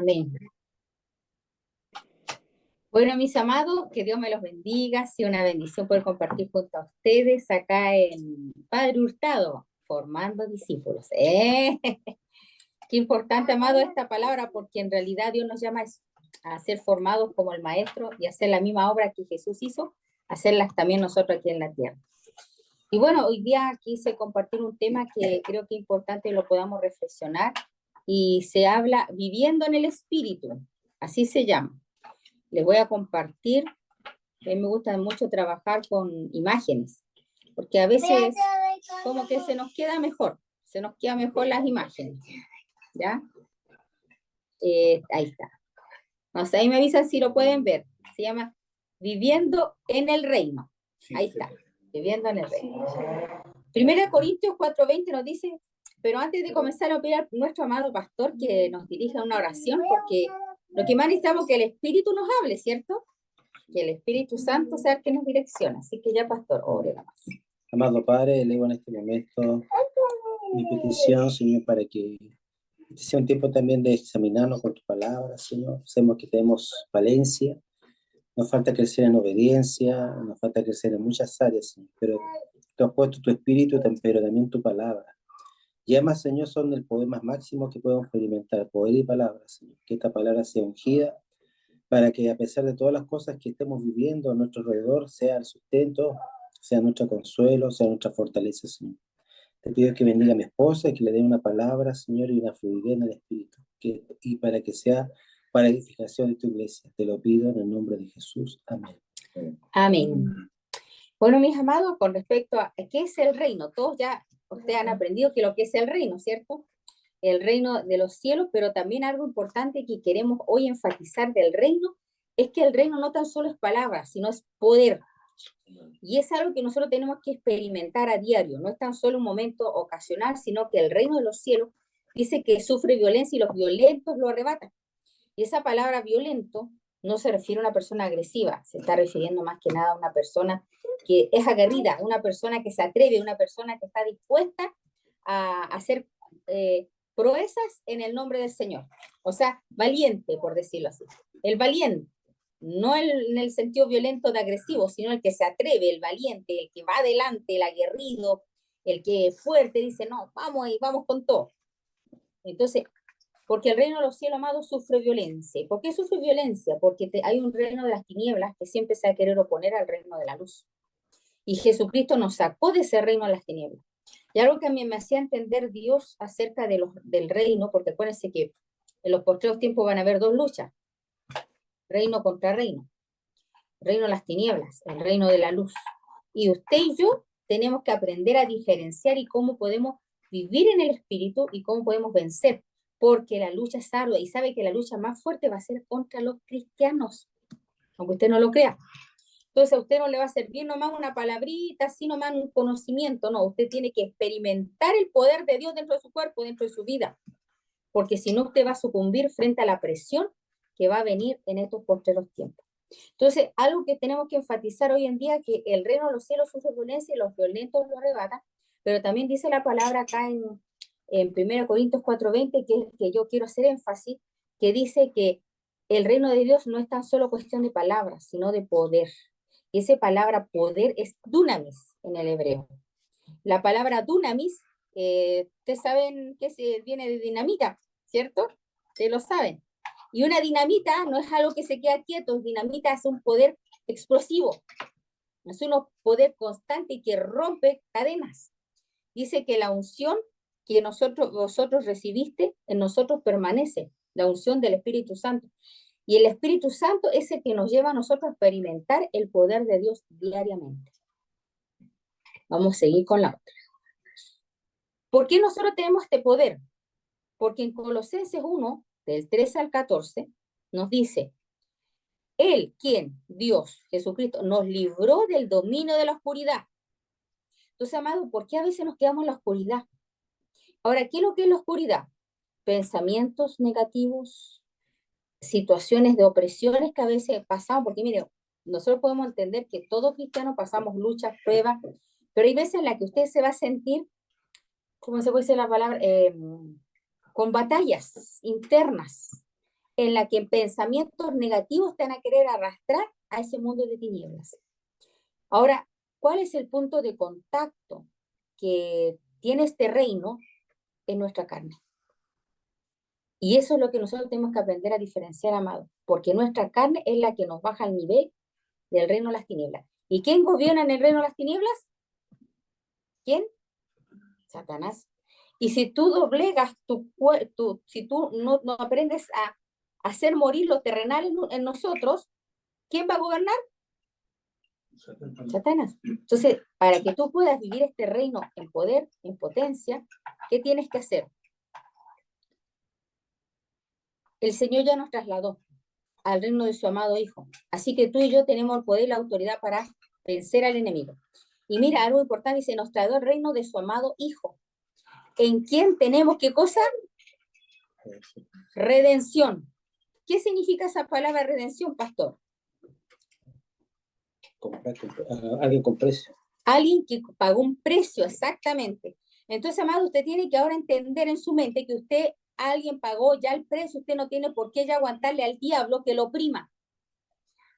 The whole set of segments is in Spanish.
Amén. Bueno, mis amados, que Dios me los bendiga. Ha sido una bendición poder compartir junto a ustedes acá en Padre Hurtado, formando discípulos. Qué importante, amado, esta palabra, porque en realidad Dios nos llama a ser formados como el Maestro y hacer la misma obra que Jesús hizo, hacerlas también nosotros aquí en la tierra. Y bueno, hoy día quise compartir un tema que creo que es importante lo podamos reflexionar, y se habla viviendo en el Espíritu, así se llama. Les voy a compartir. A mí me gusta mucho trabajar con imágenes, porque a veces como que se nos queda mejor las imágenes, ¿ya? Ahí está. O sea, ahí me avisan si lo pueden ver. Se llama Viviendo en el Reino. Ahí está, Viviendo en el Reino. 1 Corintios 4:20 nos dice, pero antes de comenzar a pedir a nuestro amado pastor que nos dirija una oración, porque lo que más necesitamos es que el Espíritu nos hable, ¿cierto? Que el Espíritu Santo sea el que nos direcciona. Así que ya, pastor, ore nada más. Amado Padre, elevo en este momento mi petición, Señor, para que este sea un tiempo también de examinarnos con tu palabra, Señor. Sabemos que tenemos falencia, nos falta crecer en obediencia, nos falta crecer en muchas áreas, Señor, pero tú has puesto tu espíritu, pero también tu palabra. Y además, Señor, son el poder más máximo que podemos experimentar, poder y palabra, Señor. Que esta palabra sea ungida, para que a pesar de todas las cosas que estemos viviendo a nuestro alrededor, sea el sustento, sea nuestro consuelo, sea nuestra fortaleza, Señor. Te pido que bendiga a mi esposa y que le dé una palabra, Señor, y una fluidez en el Espíritu, y para que sea para edificación de tu iglesia. Te lo pido en el nombre de Jesús. Amén. Amén. Bueno, mis amados, con respecto a qué es el reino, todos ya ustedes han aprendido que lo que es el reino, ¿cierto? El reino de los cielos, pero también algo importante que queremos hoy enfatizar del reino es que el reino no tan solo es palabra, sino es poder. Y es algo que nosotros tenemos que experimentar a diario, no es tan solo un momento ocasional, sino que el reino de los cielos dice que sufre violencia y los violentos lo arrebatan. Y esa palabra violento no se refiere a una persona agresiva, se está refiriendo más que nada a una persona que es aguerrida, una persona que se atreve, una persona que está dispuesta a hacer proezas en el nombre del Señor. O sea, valiente, por decirlo así. El valiente, no en el sentido violento de agresivo, sino el que se atreve, el valiente, el que va adelante, el aguerrido, el que es fuerte, dice, no, vamos y vamos con todo. Entonces, porque el reino de los cielos, amados, sufre violencia. ¿Por qué sufre violencia? Porque hay un reino de las tinieblas que siempre se va a querer oponer al reino de la luz. Y Jesucristo nos sacó de ese reino de las tinieblas. Y algo que a mí me hacía entender Dios acerca del reino, porque acuérdense que en los postreros tiempos van a haber dos luchas, reino contra reino, reino de las tinieblas, el reino de la luz. Y usted y yo tenemos que aprender a diferenciar y cómo podemos vivir en el Espíritu y cómo podemos vencer, porque la lucha es ardua y sabe que la lucha más fuerte va a ser contra los cristianos, aunque usted no lo crea. Entonces a usted no le va a servir nomás una palabrita, así nomás un conocimiento, no, usted tiene que experimentar el poder de Dios dentro de su cuerpo, dentro de su vida, porque si no usted va a sucumbir frente a la presión que va a venir en estos postreros tiempos. Entonces, algo que tenemos que enfatizar hoy en día es que el reino de los cielos sufre violencia y los violentos lo arrebatan, pero también dice la palabra acá en 1 Corintios 4:20, que es que yo quiero hacer énfasis, que dice que el reino de Dios no es tan solo cuestión de palabras, sino de poder. Y esa palabra poder es dunamis en el hebreo. La palabra dunamis, ustedes saben que viene de dinamita, ¿cierto? Ustedes lo saben. Y una dinamita no es algo que se queda quieto, dinamita es un poder explosivo, es un poder constante y que rompe cadenas. Dice que la unción que vosotros recibiste, en nosotros permanece, la unción del Espíritu Santo. Y el Espíritu Santo es el que nos lleva a nosotros a experimentar el poder de Dios diariamente. Vamos a seguir con la otra. ¿Por qué nosotros tenemos este poder? Porque en Colosenses 1, del 13 al 14, nos dice, Él, quien, Dios, Jesucristo, nos libró del dominio de la oscuridad. Entonces, amado, ¿por qué a veces nos quedamos en la oscuridad? Ahora, ¿qué es lo que es la oscuridad? Pensamientos negativos, situaciones de opresiones que a veces pasamos, porque mire, nosotros podemos entender que todos cristianos pasamos luchas, pruebas, pero hay veces en las que usted se va a sentir, ¿cómo se puede decir la palabra? Con batallas internas. en la que en pensamientos negativos te van a querer arrastrar a ese mundo de tinieblas. Ahora, ¿cuál es el punto de contacto que tiene este reino en nuestra carne? Y eso es lo que nosotros tenemos que aprender a diferenciar, amado, porque nuestra carne es la que nos baja al nivel del reino de las tinieblas. ¿Y quién gobierna en el reino de las tinieblas? ¿Quién? Satanás. Y si tú doblegas si tú no aprendes a hacer morir lo terrenal en nosotros, ¿quién va a gobernar? Satanás. Entonces, para que tú puedas vivir este reino en poder, en potencia, ¿qué tienes que hacer? El Señor ya nos trasladó al reino de su amado Hijo. Así que tú y yo tenemos el poder y la autoridad para vencer al enemigo. Y mira, algo importante, se nos trajo el reino de su amado Hijo. ¿En quién tenemos qué cosa? Redención. ¿Qué significa esa palabra redención, pastor? Alguien con precio. Alguien que pagó un precio, exactamente. Entonces, amado, usted tiene que ahora entender en su mente que alguien pagó ya el precio, usted no tiene por qué ya aguantarle al diablo que lo oprima,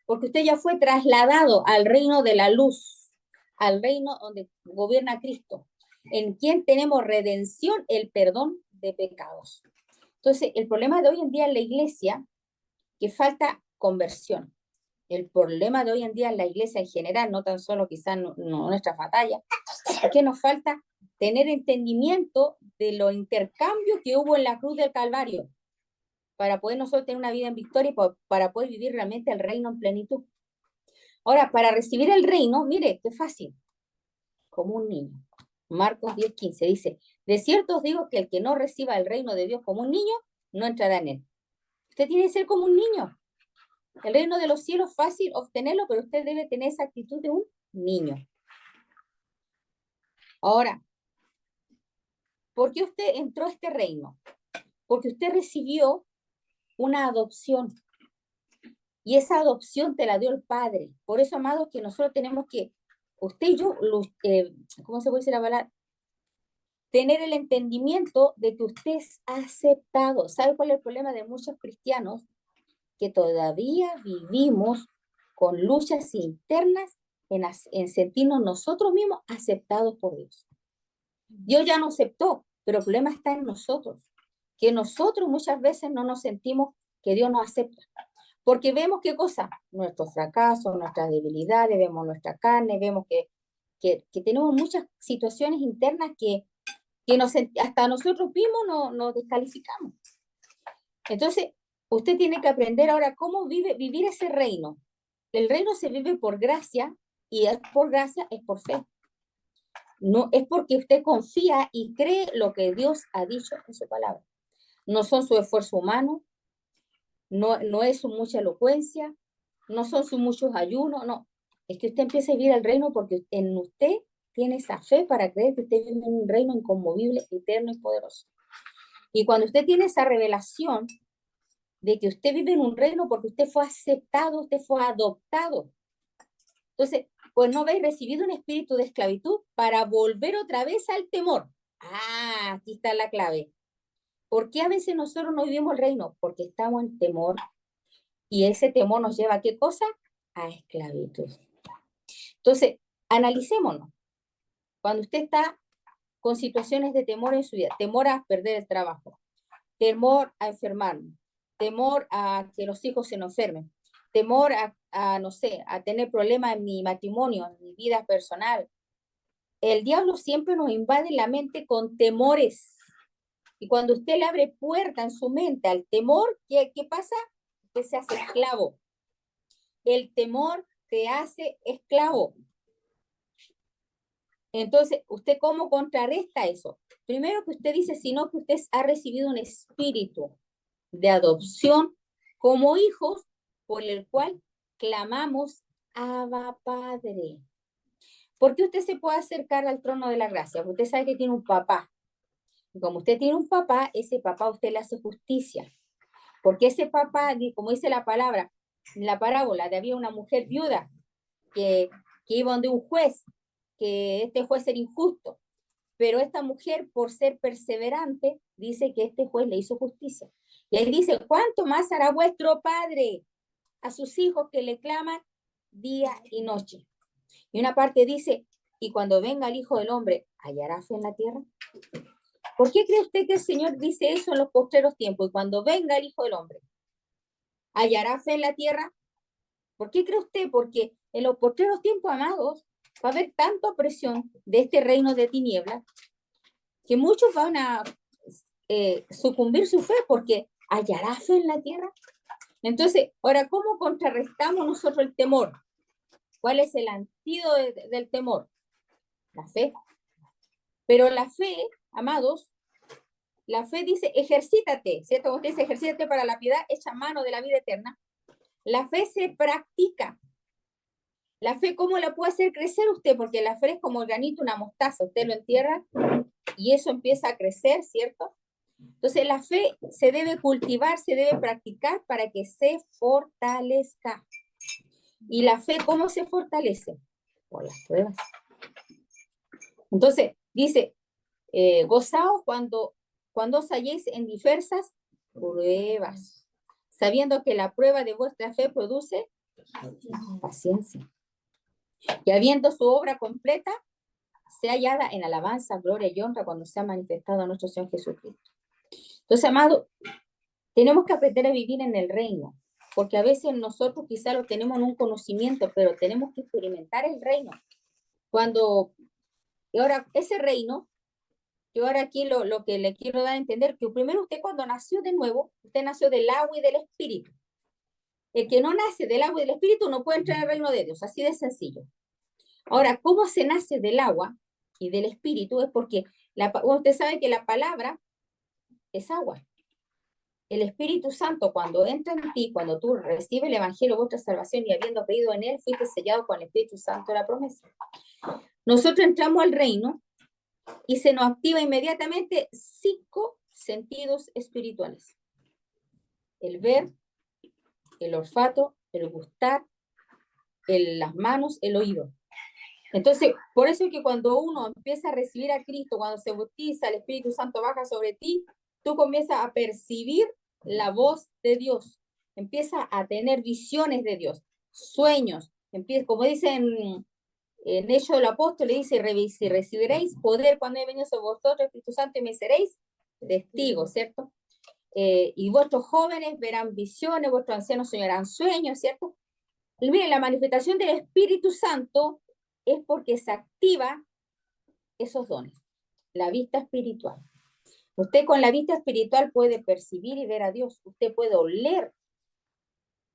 porque usted ya fue trasladado al reino de la luz, al reino donde gobierna Cristo, en quien tenemos redención, el perdón de pecados. Entonces, el problema de hoy en día en la iglesia, que falta conversión. El problema de hoy en día en la iglesia en general, no tan solo quizás nuestra batalla, es que nos falta tener entendimiento de los intercambios que hubo en la cruz del Calvario para poder nosotros tener una vida en victoria y para poder vivir realmente el reino en plenitud. Ahora, para recibir el reino, mire, qué fácil, como un niño. Marcos 10:15 dice, de cierto os digo que el que no reciba el reino de Dios como un niño, no entrará en él. Usted tiene que ser como un niño. El reino de los cielos es fácil obtenerlo, pero usted debe tener esa actitud de un niño. Ahora, ¿por qué usted entró a este reino? Porque usted recibió una adopción. Y esa adopción te la dio el Padre. Por eso, amados, que nosotros tenemos que, usted y yo, ¿cómo se puede decir la palabra? Tener el entendimiento de que usted es aceptado. ¿Sabe cuál es el problema de muchos cristianos? Que todavía vivimos con luchas internas en sentirnos nosotros mismos aceptados por Dios. Dios ya nos aceptó, pero el problema está en nosotros, que nosotros muchas veces no nos sentimos que Dios nos acepta, porque vemos qué cosa, nuestros fracasos, nuestras debilidades, vemos nuestra carne, vemos que tenemos muchas situaciones internas que hasta nosotros mismos nos descalificamos. Entonces, usted tiene que aprender ahora cómo vivir ese reino. El reino se vive por gracia, y es por gracia, es por fe. No es porque usted confía y cree lo que Dios ha dicho en su palabra. No son su esfuerzo humano, no es su mucha elocuencia, no son sus muchos ayunos, no. Es que usted empieza a vivir el reino porque en usted tiene esa fe para creer que usted vive en un reino inconmovible, eterno y poderoso. Y cuando usted tiene esa revelación de que usted vive en un reino porque usted fue aceptado, usted fue adoptado. Entonces, pues no habéis recibido un espíritu de esclavitud para volver otra vez al temor. Ah, aquí está la clave. ¿Por qué a veces nosotros no vivimos el reino? Porque estamos en temor. Y ese temor nos lleva a ¿qué cosa? A esclavitud. Entonces, analicémonos. Cuando usted está con situaciones de temor en su vida, temor a perder el trabajo, temor a enfermarme, temor a que los hijos se nos enfermen, temor no sé, a tener problemas en mi matrimonio, en mi vida personal. El diablo siempre nos invade la mente con temores. Y cuando usted le abre puerta en su mente al temor, ¿qué pasa? Usted se hace esclavo. El temor te hace esclavo. Entonces, ¿usted cómo contrarresta eso? Primero que usted dice, sino que usted ha recibido un espíritu de adopción como hijos, por el cual clamamos, Abba Padre. ¿Por qué usted se puede acercar al trono de la gracia? Porque usted sabe que tiene un papá. Y como usted tiene un papá, ese papá a usted le hace justicia. Porque ese papá, como dice la palabra, en la parábola, había una mujer viuda que iba donde un juez, que este juez era injusto, Pero esta mujer, por ser perseverante, dice que este juez le hizo justicia. Y ahí dice, ¿cuánto más hará vuestro Padre a sus hijos que le claman día y noche? Y una parte dice, y cuando venga el Hijo del Hombre, ¿hallará fe en la tierra? ¿Por qué cree usted que el Señor dice eso en los postreros tiempos? Y cuando venga el Hijo del Hombre, ¿hallará fe en la tierra? ¿Por qué cree usted? Porque en los postreros tiempos, amados, va a haber tanta opresión de este reino de tinieblas que muchos van a sucumbir su fe porque hallará fe en la tierra. Entonces, ahora, ¿cómo contrarrestamos nosotros el temor? ¿Cuál es el antídoto del temor? La fe. Pero la fe, amados, la fe dice, ejercítate, ¿cierto? Como dice, ejercítate para la piedad, echa mano de la vida eterna. La fe se practica. La fe, ¿cómo la puede hacer crecer usted? Porque la fe es como el granito, una mostaza. Usted lo entierra y eso empieza a crecer, ¿cierto? Entonces, la fe se debe cultivar, se debe practicar para que se fortalezca. ¿Y la fe cómo se fortalece? Por las pruebas. Entonces, dice, gozaos cuando os halléis en diversas pruebas, sabiendo que la prueba de vuestra fe produce paciencia. Y habiendo su obra completa, sea hallada en alabanza, gloria y honra cuando sea manifestado nuestro Señor Jesucristo. Entonces, amado, tenemos que aprender a vivir en el reino, porque a veces nosotros quizá lo tenemos en un conocimiento, pero tenemos que experimentar el reino. Y ahora, ese reino, yo ahora aquí lo que le quiero dar a entender, que primero usted cuando nació de nuevo, usted nació del agua y del espíritu. El que no nace del agua y del espíritu no puede entrar en el reino de Dios, así de sencillo. Ahora, ¿cómo se nace del agua y del espíritu? Es porque usted sabe que la palabra es agua. El Espíritu Santo, cuando entra en ti, cuando tú recibes el Evangelio, vuestra salvación, y habiendo creído en él, fuiste sellado con el Espíritu Santo de la promesa. Nosotros entramos al reino y se nos activa inmediatamente 5 sentidos espirituales: el ver, el olfato, el gustar, las manos, el oído. Entonces, por eso es que cuando uno empieza a recibir a Cristo, cuando se bautiza, el Espíritu Santo baja sobre ti, tú comienzas a percibir la voz de Dios, empiezas a tener visiones de Dios, sueños, como dicen en Hechos del Apóstol, le dice, si recibiréis poder cuando he venido sobre vosotros, Espíritu Santo, y me seréis testigos, ¿cierto? Y vuestros jóvenes verán visiones, vuestros ancianos soñarán sueños, ¿cierto? Y miren, la manifestación del Espíritu Santo es porque se activa esos dones, la vista espiritual. Usted con la vista espiritual puede percibir y ver a Dios, usted puede oler.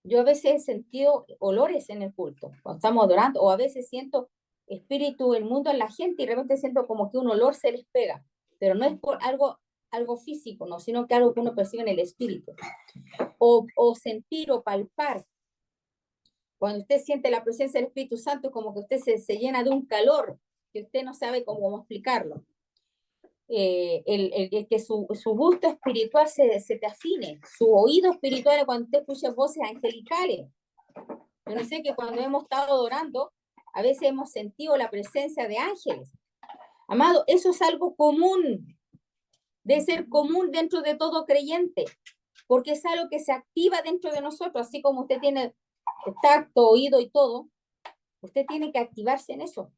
Yo a veces he sentido olores en el culto, cuando estamos adorando, o a veces siento espíritu del mundo en la gente y de repente siento como que un olor se les pega, pero no es por algo físico, no, sino que algo que uno percibe en el espíritu. O sentir o palpar. Cuando usted siente la presencia del Espíritu Santo, como que usted se llena de un calor que usted no sabe cómo explicarlo. Que su gusto espiritual se te afine, su oído espiritual cuando usted escucha voces angelicales. Yo no sé que cuando hemos estado adorando, a veces hemos sentido la presencia de ángeles. Amado, eso es algo común, debe ser común dentro de todo creyente, porque es algo que se activa dentro de nosotros, así como usted tiene tacto, oído y todo, usted tiene que activarse en eso,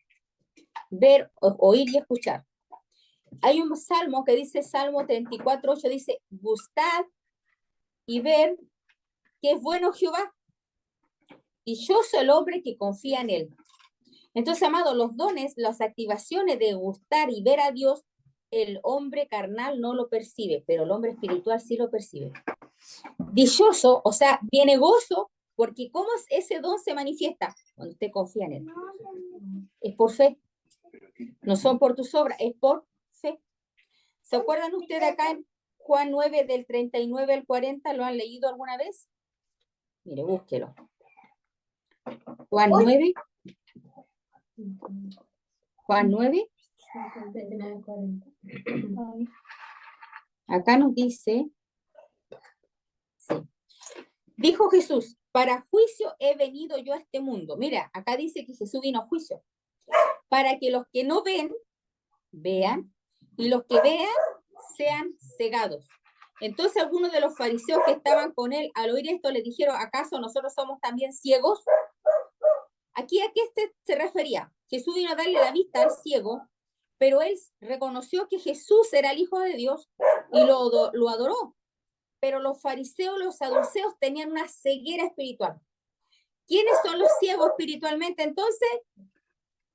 ver, oír y escuchar. Hay un salmo que dice, Salmo 34:8, dice, gustad y ver que es bueno Jehová, dichoso el hombre que confía en él. Entonces, amado, los dones, las activaciones de gustar y ver a Dios, el hombre carnal no lo percibe, pero el hombre espiritual sí lo percibe. Dichoso, o sea, viene gozo, porque ¿cómo ese don se manifiesta? Cuando usted confía en él. Es por fe. No son por tus obras, es por fe. ¿Se acuerdan ustedes acá en Juan 9, del 39 al 40? ¿Lo han leído alguna vez? Mire, búsquelo. Juan 9. Juan 9. Acá nos dice, sí. Dijo Jesús, para juicio he venido yo a este mundo. Mira, acá dice que Jesús vino a juicio. Para que los que no ven, vean, y los que vean sean cegados. Entonces algunos de los fariseos que estaban con él, al oír esto, le dijeron, ¿acaso nosotros somos también ciegos? Aquí a qué se refería. Jesús vino a darle la vista al ciego, pero él reconoció que Jesús era el Hijo de Dios y lo adoró. Pero los fariseos, los saduceos tenían una ceguera espiritual. ¿Quiénes son los ciegos espiritualmente entonces?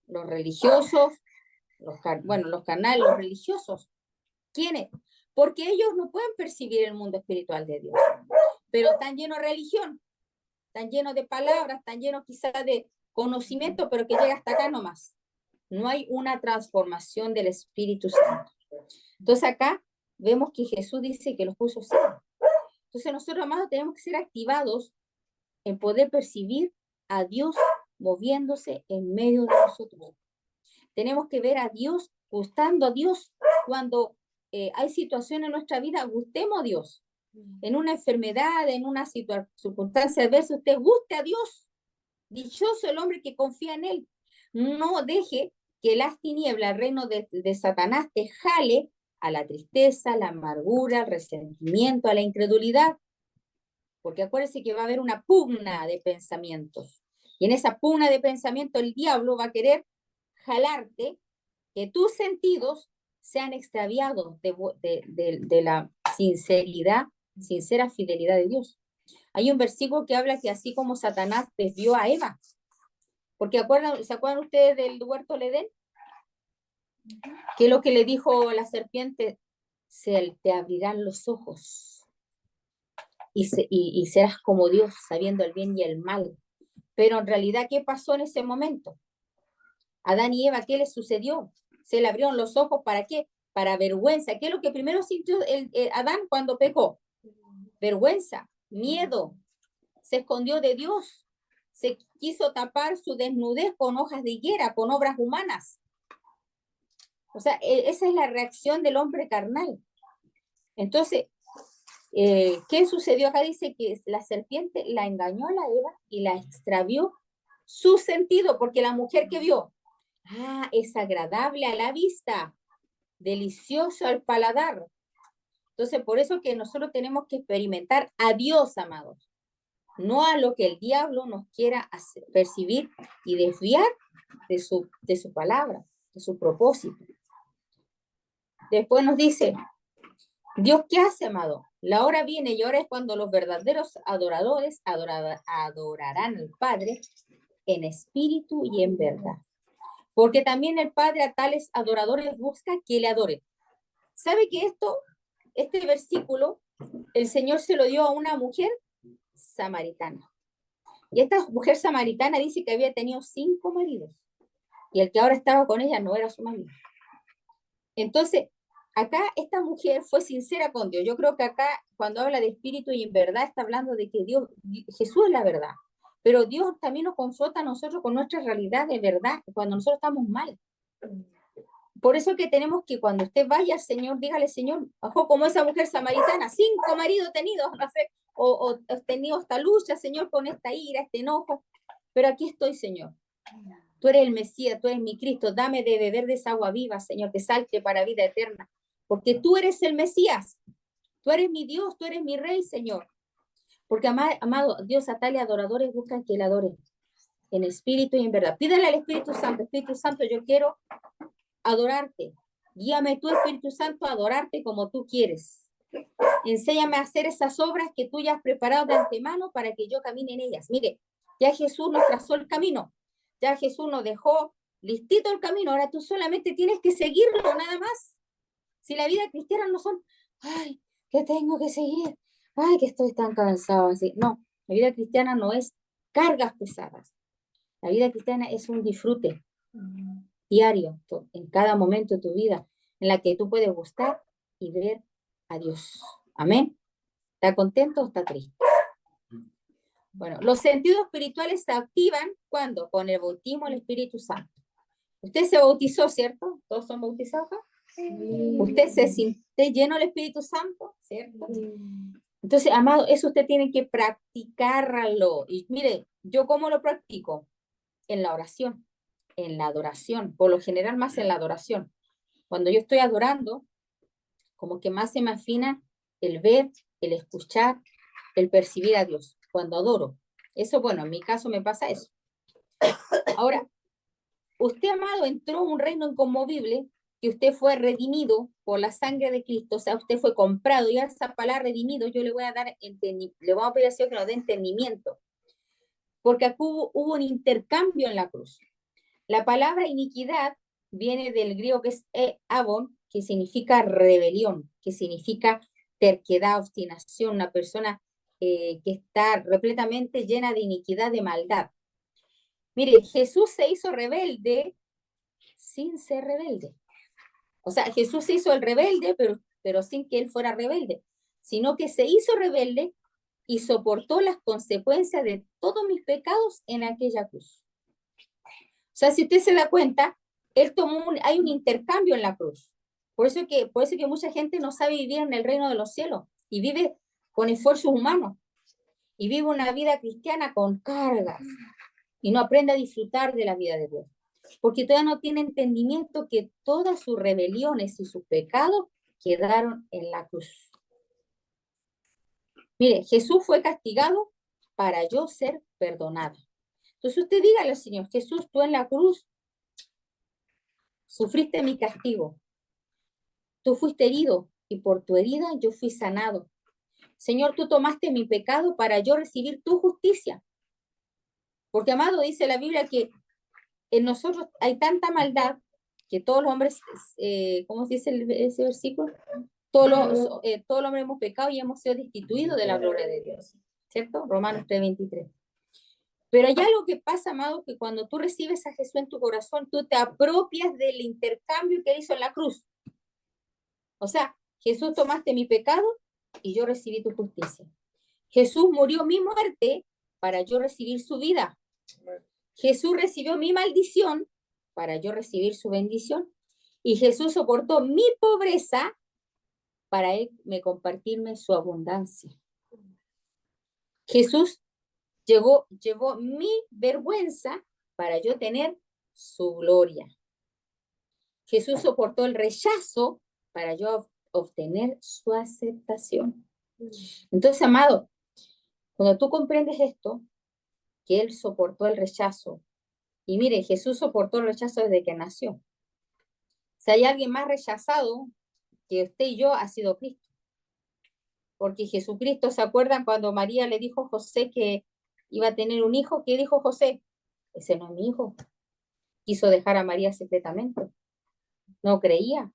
Los religiosos, los carnales, los religiosos. ¿Quiénes? Porque ellos no pueden percibir el mundo espiritual de Dios, pero están llenos de religión, están llenos de palabras, están llenos quizás de conocimiento, pero que llega hasta acá nomás. No hay una transformación del Espíritu Santo. Entonces acá vemos que Jesús dice que los puso ciegos. Entonces nosotros, amados, tenemos que ser activados en poder percibir a Dios moviéndose en medio de nosotros. Tenemos que ver a Dios, gustando a Dios. Cuando hay situaciones en nuestra vida, gustemos a Dios. En una enfermedad, en una circunstancia adversa, usted guste a Dios. Dichoso el hombre que confía en Él. No deje que las tinieblas, el reino de Satanás, te jale a la tristeza, a la amargura, al resentimiento, a la incredulidad. Porque acuérdense que va a haber una pugna de pensamientos. Y en esa pugna de pensamiento el diablo va a querer jalarte, que tus sentidos sean extraviados de la sinceridad, sincera fidelidad de Dios. Hay un versículo que habla que así como Satanás desvió a Eva, porque ¿se acuerdan ustedes del huerto del Edén? ¿Qué es lo que le dijo la serpiente? Te abrirán los ojos y serás como Dios, sabiendo el bien y el mal. Pero en realidad, ¿qué pasó en ese momento? Adán y Eva, ¿qué les sucedió? Se le abrieron los ojos, ¿para qué? Para vergüenza. ¿Qué es lo que primero sintió Adán cuando pecó? Vergüenza, miedo. Se escondió de Dios. Se quiso tapar su desnudez con hojas de higuera, con obras humanas. O sea, esa es la reacción del hombre carnal. Entonces, ¿qué sucedió acá? Dice que la serpiente la engañó a la Eva y la extravió su sentido, porque la mujer que vio, es agradable a la vista, delicioso al paladar. Entonces, por eso que nosotros tenemos que experimentar a Dios, amados, no a lo que el diablo nos quiera percibir y desviar de su palabra, de su propósito. Después nos dice, ¿Dios qué hace, amado? La hora viene y ahora es cuando los verdaderos adoradores adorarán al Padre en espíritu y en verdad. Porque también el Padre a tales adoradores busca que le adoren. ¿Sabe que este versículo, el Señor se lo dio a una mujer samaritana? Y esta mujer samaritana dice que había tenido 5 maridos. Y el que ahora estaba con ella no era su marido. Entonces, acá esta mujer fue sincera con Dios. Yo creo que acá, cuando habla de espíritu y en verdad, está hablando de que Jesús es la verdad. Pero Dios también nos confronta a nosotros con nuestra realidad de verdad, cuando nosotros estamos mal. Por eso que tenemos que cuando usted vaya al Señor, dígale, Señor, ojo, como esa mujer samaritana, 5 maridos tenidos, no sé, o tenido esta lucha, Señor, con esta ira, este enojo. Pero aquí estoy, Señor. Tú eres el Mesías, tú eres mi Cristo, dame de beber de esa agua viva, Señor, que salte para vida eterna. Porque tú eres el Mesías, tú eres mi Dios, tú eres mi Rey, Señor. Porque, amado, Dios a tales adoradores buscan que le adoren en espíritu y en verdad. Pídale al Espíritu Santo, yo quiero adorarte. Guíame tú, Espíritu Santo, a adorarte como tú quieres. Enséñame a hacer esas obras que tú ya has preparado de antemano para que yo camine en ellas. Mire, ya Jesús nos trazó el camino. Ya Jesús nos dejó listito el camino. Ahora tú solamente tienes que seguirlo, nada más. Si la vida cristiana no son, ay, que tengo que seguir, ay, que estoy tan cansado. Así. No, la vida cristiana no es cargas pesadas. La vida cristiana es un disfrute diario, en cada momento de tu vida, en la que tú puedes gustar y ver a Dios. Amén. ¿Está contento o está triste? Bueno, los sentidos espirituales se activan cuando con el bautismo del Espíritu Santo. Usted se bautizó, ¿cierto? ¿Todos son bautizados acá? Sí. Usted se siente lleno del Espíritu Santo, ¿cierto? Sí. Entonces, amado, eso usted tiene que practicarlo. Y mire, ¿yo cómo lo practico? En la oración, en la adoración, por lo general más en la adoración. Cuando yo estoy adorando, como que más se me afina el ver, el escuchar, el percibir a Dios, cuando adoro. Eso, bueno, en mi caso me pasa eso. Ahora, usted, amado, entró en un reino inconmovible, que usted fue redimido por la sangre de Cristo, o sea, usted fue comprado, y a esa palabra redimido yo le voy a dar, le voy a pedir al Señor que nos dé entendimiento, porque aquí hubo un intercambio en la cruz. La palabra iniquidad viene del griego que es avon, que significa rebelión, que significa terquedad, obstinación, una persona que está repletamente llena de iniquidad, de maldad. Mire, Jesús se hizo rebelde sin ser rebelde. O sea, Jesús se hizo el rebelde, pero sin que él fuera rebelde, sino que se hizo rebelde y soportó las consecuencias de todos mis pecados en aquella cruz. O sea, si usted se da cuenta, hay un intercambio en la cruz. Por eso que mucha gente no sabe vivir en el reino de los cielos y vive con esfuerzos humanos y vive una vida cristiana con cargas y no aprende a disfrutar de la vida de Dios, porque todavía no tiene entendimiento que todas sus rebeliones y sus pecados quedaron en la cruz. Mire, Jesús fue castigado para yo ser perdonado. Entonces usted dígale al Señor: Jesús, tú en la cruz sufriste mi castigo, tú fuiste herido y por tu herida yo fui sanado. Señor, tú tomaste mi pecado para yo recibir tu justicia. Porque, amado, dice la Biblia que en nosotros hay tanta maldad que todos los hombres, ¿cómo se dice ese versículo? Todos los hombres hemos pecado y hemos sido destituidos de la gloria de Dios, ¿cierto? Romanos 3:23. Pero hay algo que pasa, amado, que cuando tú recibes a Jesús en tu corazón, tú te apropias del intercambio que él hizo en la cruz. O sea, Jesús, tomaste mi pecado y yo recibí tu justicia. Jesús murió mi muerte para yo recibir su vida. Jesús recibió mi maldición para yo recibir su bendición. Y Jesús soportó mi pobreza para él compartirme su abundancia. Jesús llevó mi vergüenza para yo tener su gloria. Jesús soportó el rechazo para yo obtener su aceptación. Entonces, amado, cuando tú comprendes esto, que él soportó el rechazo, y mire, Jesús soportó el rechazo desde que nació. Si hay alguien más rechazado que usted y yo, ha sido Cristo. Porque Jesucristo, ¿se acuerdan cuando María le dijo a José que iba a tener un hijo? ¿Qué dijo José? Ese no es mi hijo. Quiso dejar a María secretamente. No creía.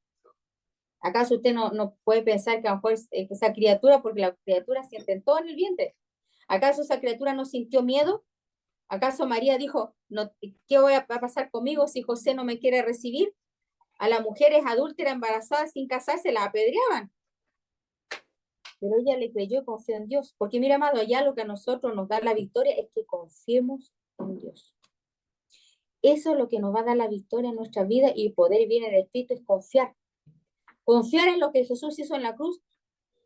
¿Acaso usted no puede pensar que a lo mejor esa criatura, porque la criatura siente todo en el vientre, ¿acaso esa criatura no sintió miedo? ¿Acaso María dijo, no, qué va a pasar conmigo si José no me quiere recibir? A las mujeres adúlteras embarazadas sin casarse las apedreaban. Pero ella le creyó y confió en Dios. Porque mira, amado, allá lo que a nosotros nos da la victoria es que confiemos en Dios. Eso es lo que nos va a dar la victoria en nuestra vida, y poder vivir en el Espíritu es confiar. Confiar en lo que Jesús hizo en la cruz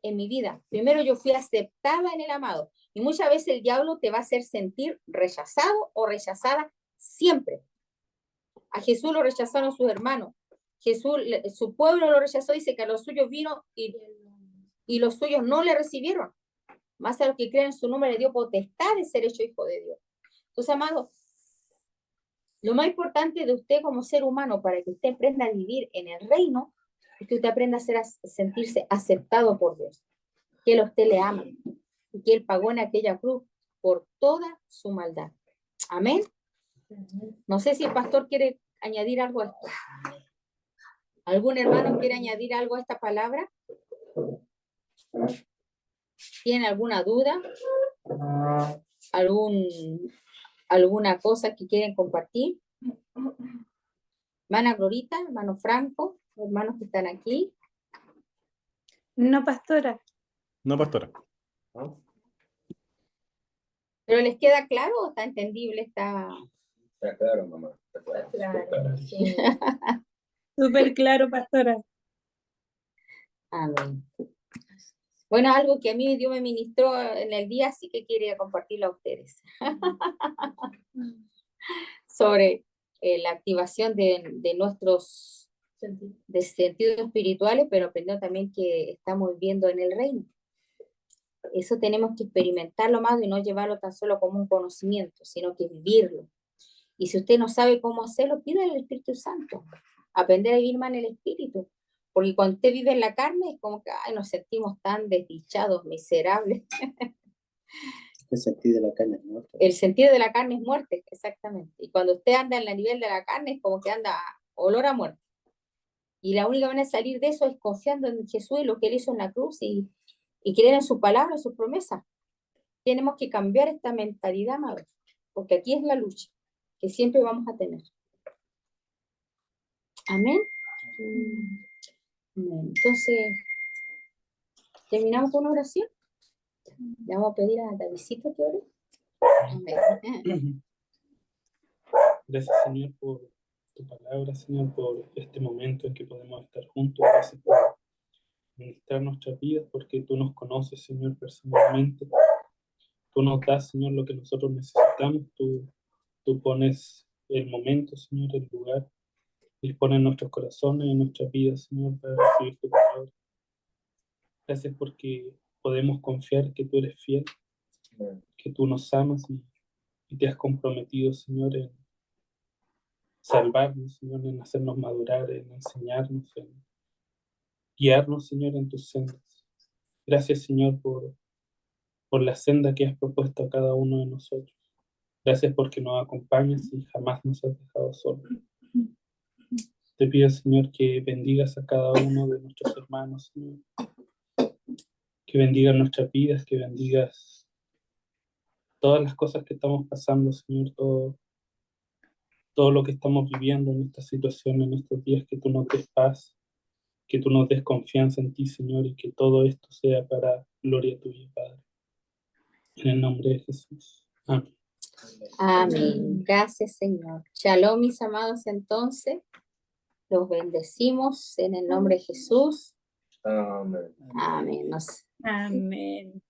en mi vida. Primero, yo fui aceptada en el amado. Y muchas veces el diablo te va a hacer sentir rechazado o rechazada siempre. A Jesús lo rechazaron sus hermanos. Jesús, su pueblo lo rechazó, dice que a los suyos vino y los suyos no le recibieron. Más a los que creen en su nombre le dio potestad de ser hecho hijo de Dios. Entonces, amado, lo más importante de usted como ser humano, para que usted aprenda a vivir en el reino, es que usted aprenda a sentirse aceptado por Dios, que él a usted le ama y que él pagó en aquella cruz por toda su maldad. Amén. No sé si el pastor quiere añadir algo a esto. ¿Algún hermano quiere añadir algo a esta palabra? ¿Tiene alguna duda? ¿Alguna cosa que quieren compartir? Hermana Glorita, hermano Franco, hermanos que están aquí. No, pastora. No, pastora. ¿Pero les queda claro o está entendible? Está claro, mamá. Está claro. Sí. Súper claro, pastora. Amén. Bueno, algo que a mí Dios me ministró en el día, así que quería compartirlo a ustedes. Sobre la activación de de sentidos espirituales, pero aprendiendo también que estamos viviendo en el reino. Eso tenemos que experimentarlo más y no llevarlo tan solo como un conocimiento, sino que vivirlo. Y si usted no sabe cómo hacerlo, pídale al Espíritu Santo. Aprender a vivir más en el Espíritu. Porque cuando usted vive en la carne, es como que ay, nos sentimos tan desdichados, miserables. El sentido de la carne es muerto. El sentido de la carne es muerte, exactamente. Y cuando usted anda en el nivel de la carne, es como que anda olor a muerte. Y la única manera de salir de eso es confiando en Jesús y lo que Él hizo en la cruz y creer en su palabra, en sus promesas. Tenemos que cambiar esta mentalidad, amados, porque aquí es la lucha que siempre vamos a tener. Amén. Entonces, terminamos con una oración. Le vamos a pedir a Davidcito que ore. Amén. Gracias, Señor, por tu palabra, Señor, por este momento en que podemos estar juntos. Gracias por ministrar nuestras vidas, porque tú nos conoces, Señor, personalmente. Tú nos das, Señor, lo que nosotros necesitamos. Tú pones el momento, Señor, el lugar. Dispones nuestros corazones y nuestras vidas, Señor, para recibir tu palabra. Gracias porque podemos confiar que tú eres fiel, que tú nos amas y te has comprometido, Señor, en salvarnos, Señor, en hacernos madurar, en enseñarnos, en guiarnos, Señor, en tus sendas. Gracias, Señor, por la senda que has propuesto a cada uno de nosotros. Gracias porque nos acompañas y jamás nos has dejado solos. Te pido, Señor, que bendigas a cada uno de nuestros hermanos, Señor. Que bendigas nuestras vidas, que bendigas todas las cosas que estamos pasando, Señor, todo lo que estamos viviendo en esta situación, en estos días, que tú nos des paz, que tú nos des confianza en ti, Señor, y que todo esto sea para gloria tuya, Padre. En el nombre de Jesús. Amén. Amén. Gracias, Señor. Shalom, mis amados, entonces. Los bendecimos en el nombre de Jesús. Amén. Amén. Amén.